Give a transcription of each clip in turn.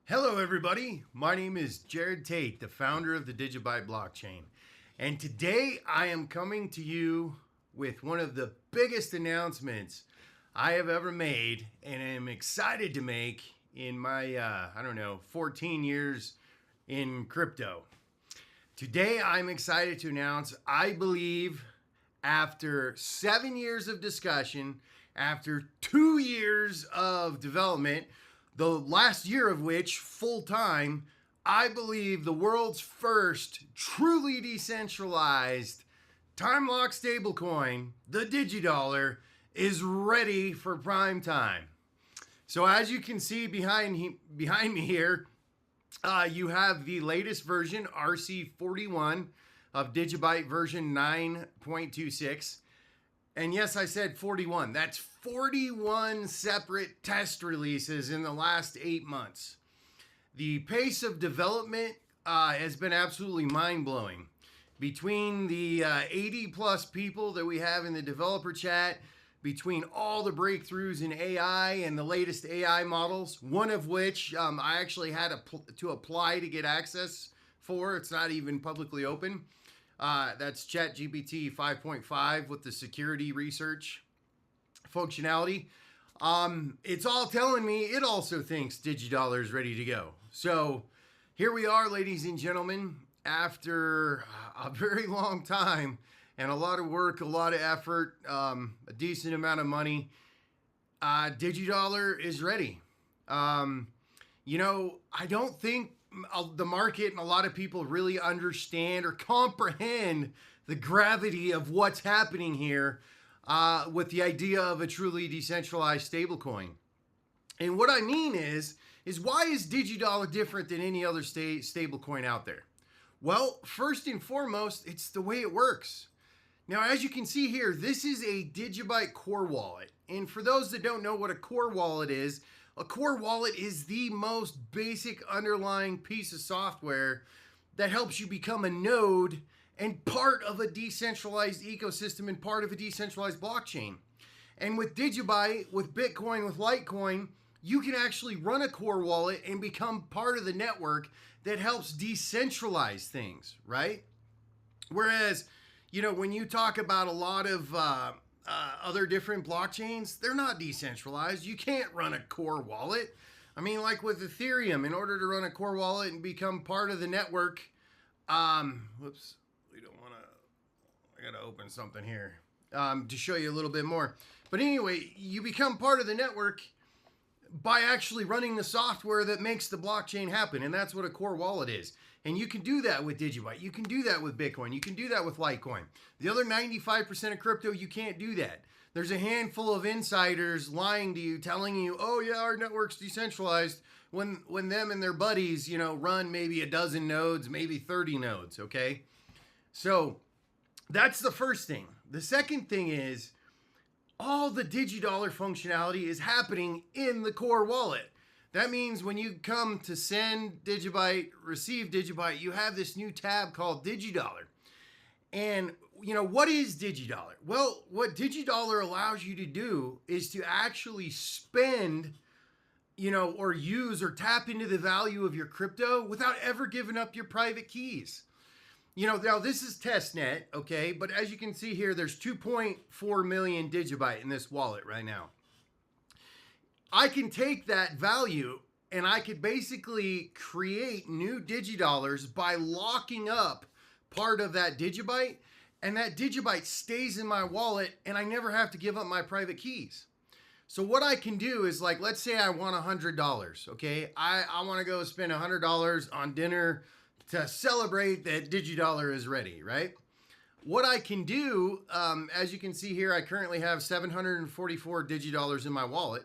Hello, everybody. My name is Jared Tate, the founder of the Digibyte blockchain. And today I am coming to you with one of the biggest announcements I have ever made and am excited to make in my, 14 years in crypto. Today I'm excited to announce, I believe, after 7 years of discussion, after 2 years of development, the last year of which, full time, I believe the world's first truly decentralized time lock stablecoin, the DigiDollar, is ready for prime time. So as you can see behind me here, you have the latest version, RC41 of Digibyte version 9.26. And yes, I said 41. That's 41 separate test releases in the last 8 months. The pace of development has been absolutely mind-blowing. Between the 80 plus people that we have in the developer chat, between all the breakthroughs in AI and the latest AI models, one of which I actually had to apply to get access for. It's not even publicly open. That's ChatGPT 5.5 with the security research functionality. It's all telling me it also thinks DigiDollar is ready to go. So here we are, ladies and gentlemen, after a very long time and a lot of work, a lot of effort, a decent amount of money. DigiDollar is ready. I don't think the market and a lot of people really understand or comprehend the gravity of what's happening here with the idea of a truly decentralized stablecoin. And what I mean is why is DigiDollar different than any other stablecoin out there? Well, first and foremost, it's the way it works. Now, as you can see here, this is a Digibyte core wallet. And for those that don't know what a core wallet is, a core wallet is the most basic underlying piece of software that helps you become a node and part of a decentralized ecosystem and part of a decentralized blockchain. And with Digibyte, with Bitcoin, with Litecoin, you can actually run a core wallet and become part of the network that helps decentralize things, right? Whereas, when you talk about a lot of other different blockchains, they're not decentralized. You can't run a core wallet. I mean, like with Ethereum, in order to run a core wallet and become part of the network, whoops, we don't want to, I got to open something here to show you a little bit more. But anyway, you become part of the network by actually running the software that makes the blockchain happen. And that's what a core wallet is. And you can do that with Digibyte. You can do that with Bitcoin. You can do that with Litecoin. The other 95% of crypto, you can't do that. There's a handful of insiders lying to you, telling you, oh yeah, our network's decentralized, when them and their buddies, run maybe a dozen nodes, maybe 30 nodes, okay? So that's the first thing. The second thing is all the DigiDollar functionality is happening in the core wallet. That means when you come to send Digibyte, receive Digibyte, you have this new tab called DigiDollar. And, what is DigiDollar? Well, what DigiDollar allows you to do is to actually spend, or use or tap into the value of your crypto without ever giving up your private keys. Now this is testnet, okay? But as you can see here, there's 2.4 million Digibyte in this wallet right now. I can take that value and I could basically create new DigiDollars by locking up part of that Digibyte, and that Digibyte stays in my wallet and I never have to give up my private keys. So what I can do is, like, let's say I want $100, okay? I want to go spend $100 on dinner to celebrate that DigiDollar is ready, right? What I can do, as you can see here, I currently have 744 DigiDollars in my wallet.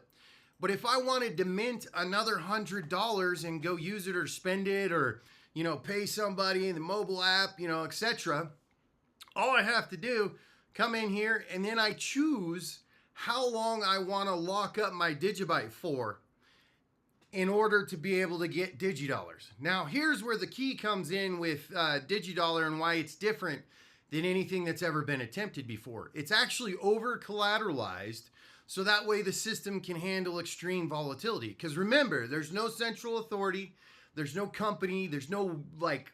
But if I wanted to mint another $100 and go use it or spend it or, pay somebody in the mobile app, etc., all I have to do, come in here and then I choose how long I want to lock up my Digibyte for in order to be able to get DigiDollars. Now, here's where the key comes in with DigiDollar and why it's different than anything that's ever been attempted before. It's actually over collateralized. So that way the system can handle extreme volatility. Because remember, there's no central authority, there's no company, there's no like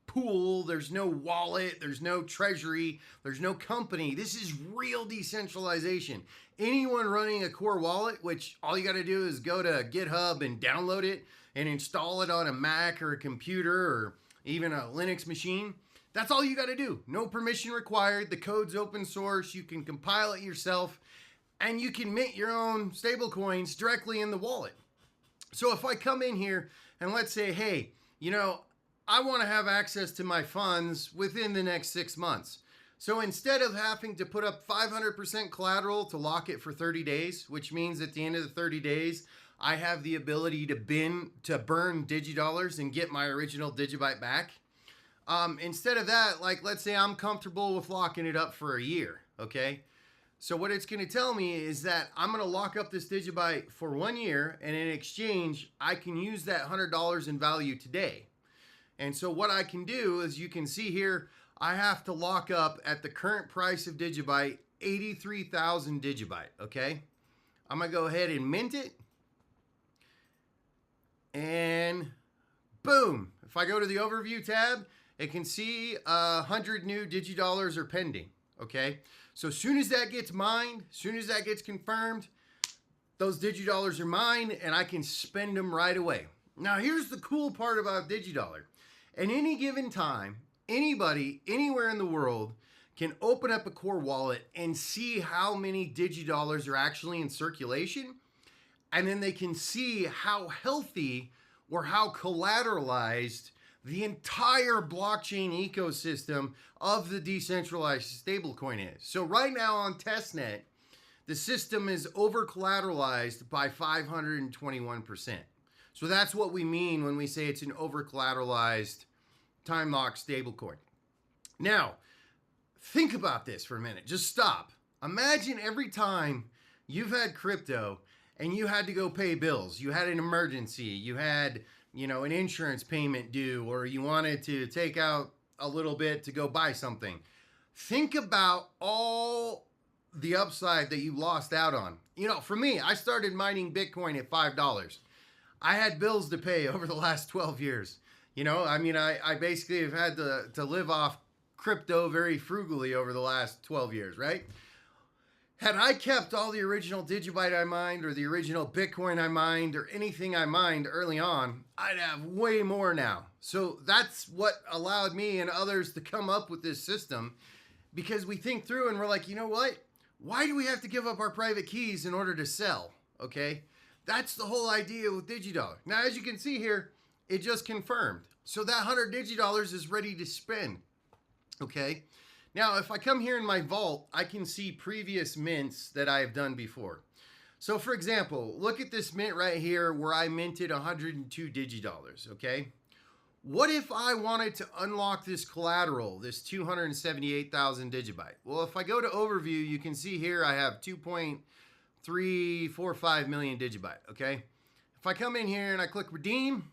pool, there's no wallet, there's no treasury, there's no company. This is real decentralization. Anyone running a core wallet, which all you got to do is go to GitHub and download it and install it on a Mac or a computer or even a Linux machine. That's all you got to do. No permission required. The code's open source. You can compile it yourself and you can mint your own stablecoins directly in the wallet. So if I come in here and let's say, hey, you know, I want to have access to my funds within the next 6 months. So instead of having to put up 500% collateral to lock it for 30 days, which means at the end of the 30 days, I have the ability to burn DigiDollars and get my original Digibyte back. Instead of that, like let's say I'm comfortable with locking it up for a year, okay? So what it's going to tell me is that I'm going to lock up this Digibyte for 1 year, and in exchange, I can use that $100 in value today. And so what I can do is you can see here, I have to lock up at the current price of Digibyte, 83,000 Digibyte, okay? I'm going to go ahead and mint it. And boom, if I go to the overview tab, it can see 100 new DigiDollars are pending, okay? So as soon as that gets mined, as soon as that gets confirmed, those DigiDollars are mine and I can spend them right away. Now here's the cool part about DigiDollar. At any given time, anybody, anywhere in the world can open up a core wallet and see how many DigiDollars are actually in circulation. And then they can see how healthy or how collateralized the entire blockchain ecosystem of the decentralized stablecoin is. So right now on testnet, the system is over collateralized by 521%. So that's what we mean when we say it's an over collateralized time locked stablecoin. Now, think about this for a minute. Just stop. Imagine every time you've had crypto and you had to go pay bills, you had an emergency, you had, you know, an insurance payment due, or you wanted to take out a little bit to go buy something. Think about all the upside that you lost out on. You know, for me, I started mining Bitcoin at $5. I had bills to pay over the last 12 years. You know, I mean, I basically have had to live off crypto very frugally over the last 12 years, right? Had I kept all the original Digibyte I mined or the original Bitcoin I mined or anything I mined early on, I'd have way more now. So that's what allowed me and others to come up with this system, because we think through and we're like, you know what? Why do we have to give up our private keys in order to sell? Okay, that's the whole idea with DigiDollar. Now, as you can see here, it just confirmed. So that 100 DigiDollars is ready to spend. Okay. Now, if I come here in my vault, I can see previous mints that I have done before. So for example, look at this mint right here where I minted 102 DigiDollars, okay? What if I wanted to unlock this collateral, this 278,000 Digibyte? Well, if I go to overview, you can see here I have 2.345 million Digibyte, okay? If I come in here and I click redeem,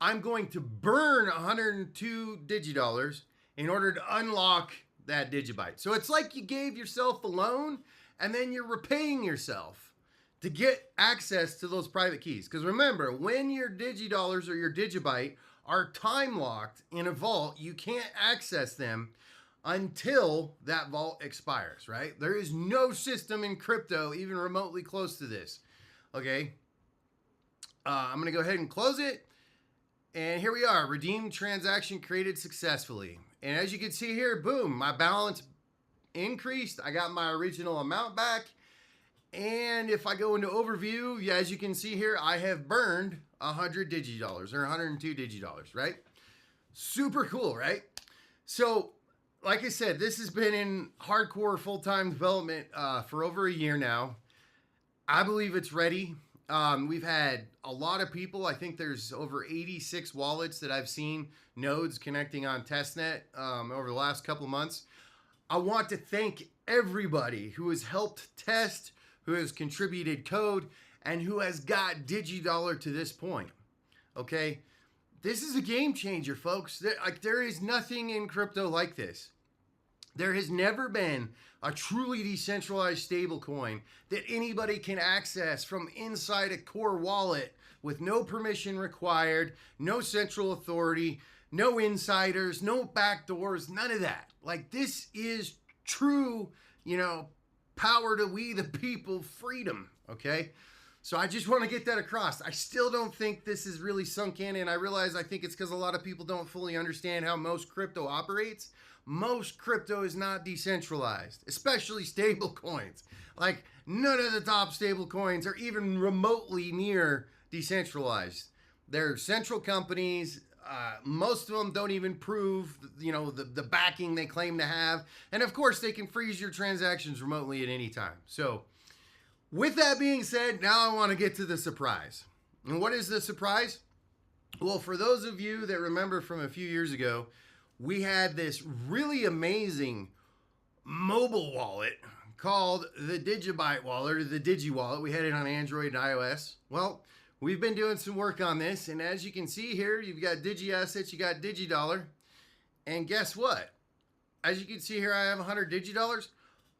I'm going to burn 102 DigiDollars in order to unlock that Digibyte. So it's like you gave yourself a loan and then you're repaying yourself to get access to those private keys. Because remember, when your DigiDollars or your Digibyte are time locked in a vault, you can't access them until that vault expires, right? There is no system in crypto even remotely close to this, okay? I'm gonna go ahead and close it. And here we are, redeemed transaction created successfully. And as you can see here, boom, my balance increased. I got my original amount back. And if I go into overview, yeah, as you can see here, I have burned 100 DigiDollars or 102 DigiDollars, right? Super cool, right? So, like I said, this has been in hardcore full-time development for over a year now. I believe it's ready. We've had a lot of people. I think there's over 86 wallets that I've seen, nodes connecting on testnet over the last couple of months. I want to thank everybody who has helped test, who has contributed code, and who has got DigiDollar to this point. Okay, this is a game changer, folks. There is nothing in crypto like this. There has never been a truly decentralized stablecoin that anybody can access from inside a core wallet with no permission required, no central authority, no insiders, no backdoors, none of that. Like, this is true, power to we the people, freedom, okay? So I just want to get that across. I still don't think this is really sunk in, and I realize I think it's because a lot of people don't fully understand how most crypto operates. Most crypto is not decentralized, especially stable coins. Like, none of the top stable coins are even remotely near decentralized. They're central companies. Most of them don't even prove, the backing they claim to have. And of course, they can freeze your transactions remotely at any time. So with that being said, now I want to get to the surprise. And what is the surprise? Well, for those of you that remember from a few years ago, we had this really amazing mobile wallet called the Digibyte wallet, or the Digi wallet. We had it on Android and iOS. Well, we've been doing some work on this, and as you can see here, you've got Digi assets, you got DigiDollar, and guess what? As you can see here, I have 100 DigiDollars.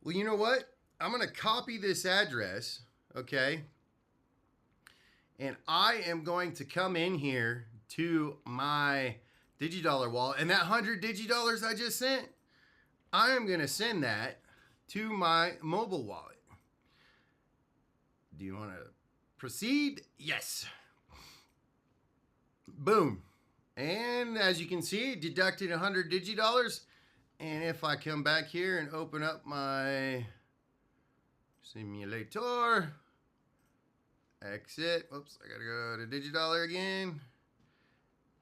Well, you know what? I'm going to copy this address, okay? And I am going to come in here to my DigiDollar wallet, and that 100 DigiDollars I just sent, I am going to send that to my mobile wallet. Do you want to proceed? Yes. Boom. And as you can see, it deducted 100 DigiDollars. And if I come back here and open up my simulator, exit. Oops, I gotta go to DigiDollar again.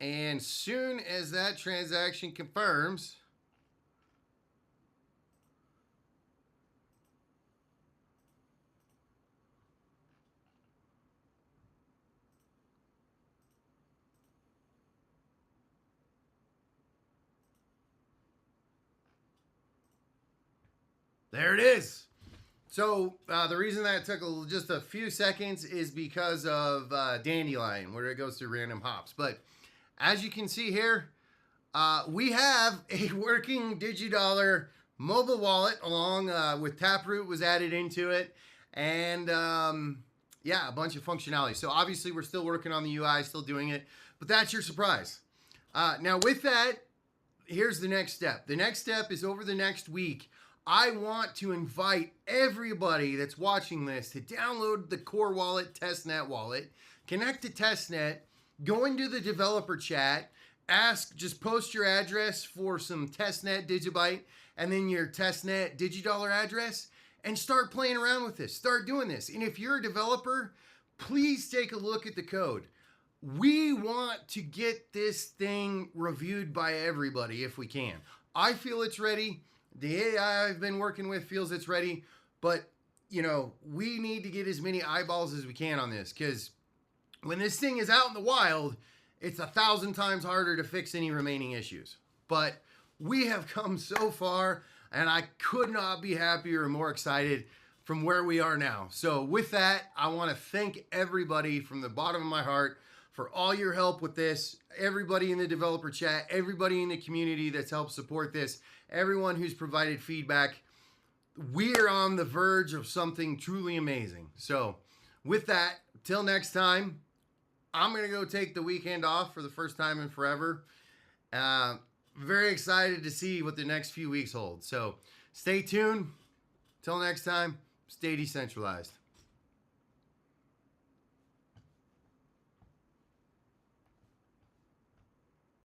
And soon as that transaction confirms, there it is. So the reason that took just a few seconds is because of Dandelion, where it goes through random hops. But as you can see here, we have a working DigiDollar mobile wallet along with Taproot was added into it. And yeah, a bunch of functionality. So obviously we're still working on the UI, still doing it. But that's your surprise. Now with that, here's the next step. The next step is over the next week. I want to invite everybody that's watching this to download the core wallet, testnet wallet, connect to testnet, go into the developer chat, just post your address for some testnet Digibyte and then your testnet DigiDollar address and start playing around with this. Start doing this. And if you're a developer, please take a look at the code. We want to get this thing reviewed by everybody if we can. I feel it's ready. The AI I've been working with feels it's ready, but we need to get as many eyeballs as we can on this, because when this thing is out in the wild, it's 1,000 times harder to fix any remaining issues. But we have come so far, and I could not be happier or more excited from where we are now. So with that, I want to thank everybody from the bottom of my heart for all your help with this, everybody in the developer chat, everybody in the community that's helped support this, everyone who's provided feedback. We are on the verge of something truly amazing. So with that, till next time, I'm going to go take the weekend off for the first time in forever. Very excited to see what the next few weeks hold. So stay tuned. Till next time, stay decentralized.